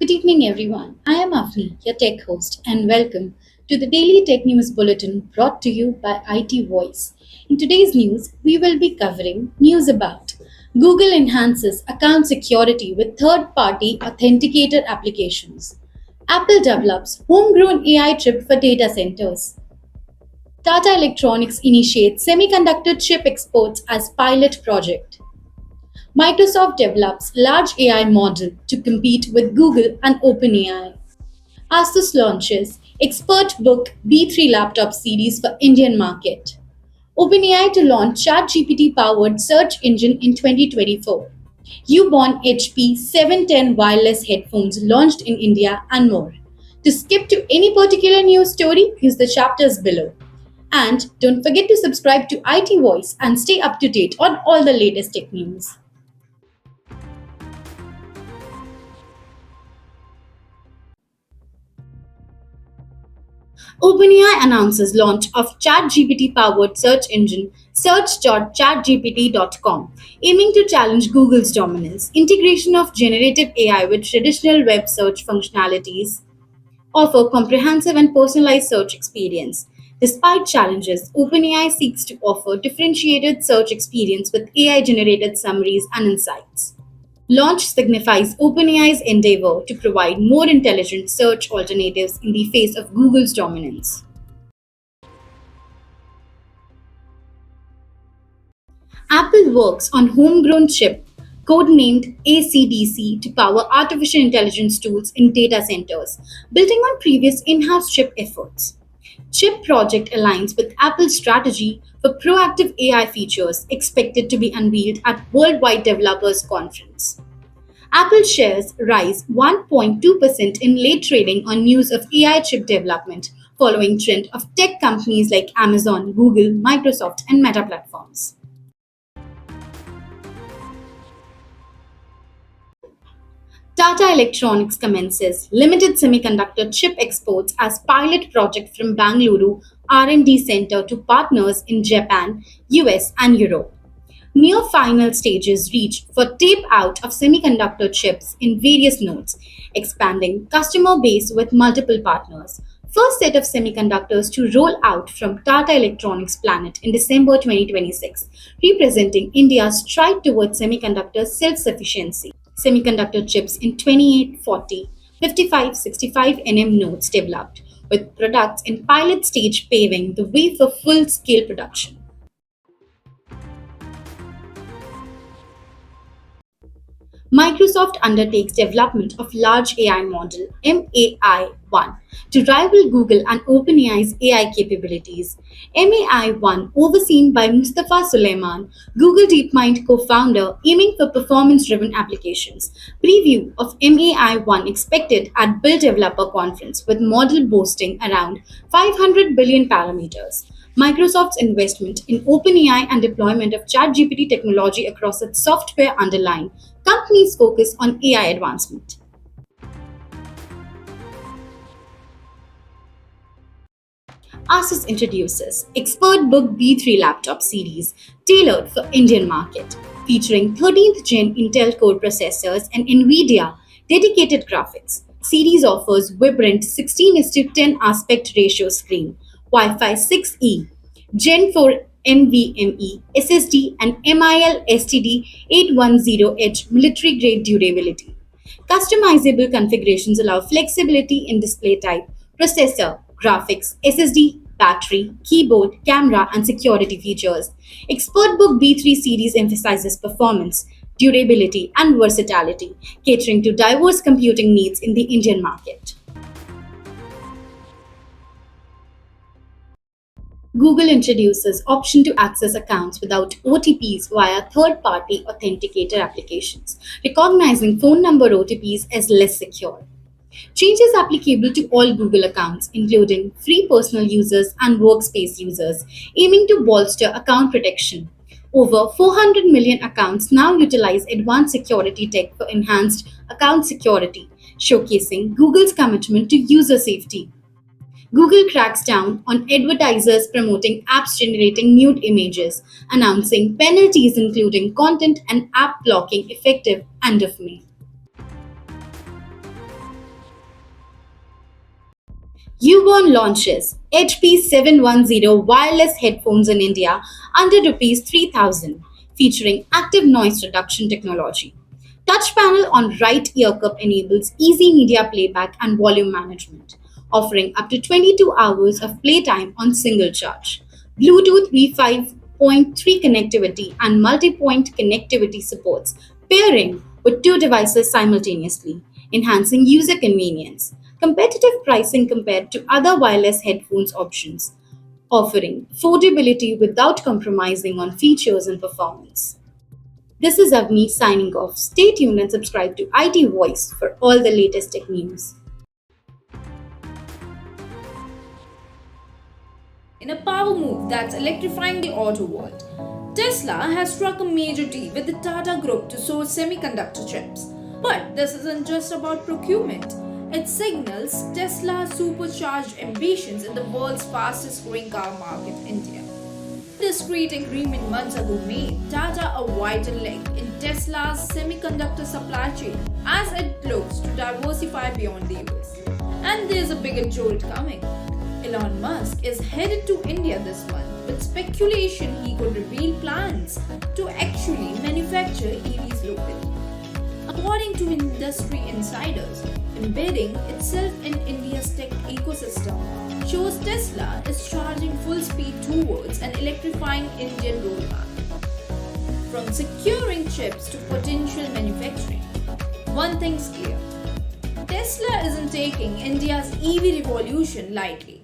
Good evening, everyone. I am Afni, your tech host, and welcome to the Daily Tech News Bulletin brought to you by IT Voice. In today's news, we will be covering news about Google enhances account security with third party authenticator applications. Apple develops homegrown AI chip for data centers. Tata Electronics initiates semiconductor chip exports as pilot project. Microsoft develops large AI model to compete with Google and OpenAI. Asus launches ExpertBook B3 laptop series for Indian market. OpenAI to launch ChatGPT powered search engine in 2024. Uborn HP 710 wireless headphones launched in India and more. To skip to any particular news story, use the chapters below. And don't forget to subscribe to IT Voice and stay up to date on all the latest tech news. OpenAI announces launch of ChatGPT-powered search engine search.chatgpt.com, aiming to challenge Google's dominance. Integration of generative AI with traditional web search functionalities offer comprehensive and personalized search experience. Despite challenges, OpenAI seeks to offer differentiated search experience with AI-generated summaries and insights. Launch signifies OpenAI's endeavor to provide more intelligent search alternatives in the face of Google's dominance. Apple works on homegrown chip, codenamed ACDC, to power artificial intelligence tools in data centers, building on previous in-house chip efforts. Chip project aligns with Apple's strategy for proactive AI features expected to be unveiled at Worldwide Developers Conference. Apple shares rise 1.2% in late trading on news of AI chip development, following trend of tech companies like Amazon, Google, Microsoft, and Meta platforms. Tata Electronics commences limited semiconductor chip exports as pilot project from Bangalore R&D center to partners in Japan, US, and Europe. Near final stages reached for tape out of semiconductor chips in various nodes, expanding customer base with multiple partners. First set of semiconductors to roll out from Tata Electronics Planet in December 2026, representing India's stride towards semiconductor self-sufficiency. Semiconductor chips in 28, 40, 55, 65 nm nodes developed, with products in pilot stage paving the way for full-scale production. Microsoft undertakes development of large AI model MAI-1 to rival Google and OpenAI's AI capabilities. MAI-1, overseen by Mustafa Suleyman, Google DeepMind co-founder, aiming for performance-driven applications. Preview of MAI-1 expected at Build Developer Conference with model boasting around 500 billion parameters. Microsoft's investment in OpenAI and deployment of ChatGPT technology across its software underline companies' focus on AI advancement. Asus introduces ExpertBook B3 laptop series tailored for Indian market, featuring 13th gen Intel Core processors and NVIDIA dedicated graphics. Series offers vibrant 16:10 aspect ratio screen, Wi-Fi 6E, Gen 4 NVMe SSD, and MIL STD 810H military grade durability. Customizable configurations allow flexibility in display type, processor, graphics, SSD, battery, keyboard, camera, and security features. ExpertBook B3 series emphasizes performance, durability, and versatility, catering to diverse computing needs in the Indian market. Google introduces option to access accounts without OTPs via third-party authenticator applications, recognizing phone number OTPs as less secure. Changes applicable to all Google accounts, including free personal users and workspace users, aiming to bolster account protection. Over 400 million accounts now utilize advanced security tech for enhanced account security, showcasing Google's commitment to user safety. Google cracks down on advertisers promoting apps generating nude images, announcing penalties including content and app blocking effective end of May. Uborn launches HP 710 wireless headphones in India under Rs 3000, featuring active noise reduction technology. Touch panel on right ear cup enables easy media playback and volume management, offering up to 22 hours of playtime on single charge. Bluetooth V5.3 connectivity and multi-point connectivity supports pairing with two devices simultaneously, enhancing user convenience. Competitive pricing compared to other wireless headphones options, offering affordability without compromising on features and performance. This is Avni signing off. Stay tuned and subscribe to IT Voice for all the latest tech news. In a power move that's electrifying the auto world, Tesla has struck a major deal with the Tata Group to source semiconductor chips. But this isn't just about procurement. It signals Tesla's supercharged ambitions in the world's fastest growing car market, India. This discreet agreement months ago made Tata a vital link in Tesla's semiconductor supply chain as it looks to diversify beyond the US. And there's a bigger jolt coming. Elon Musk is headed to India this month with speculation he could reveal plans to actually manufacture EVs locally. According to industry insiders, embedding itself in India's tech ecosystem shows Tesla is charging full speed towards an electrifying Indian roadmap. From securing chips to potential manufacturing, one thing's clear: Tesla isn't taking India's EV revolution lightly.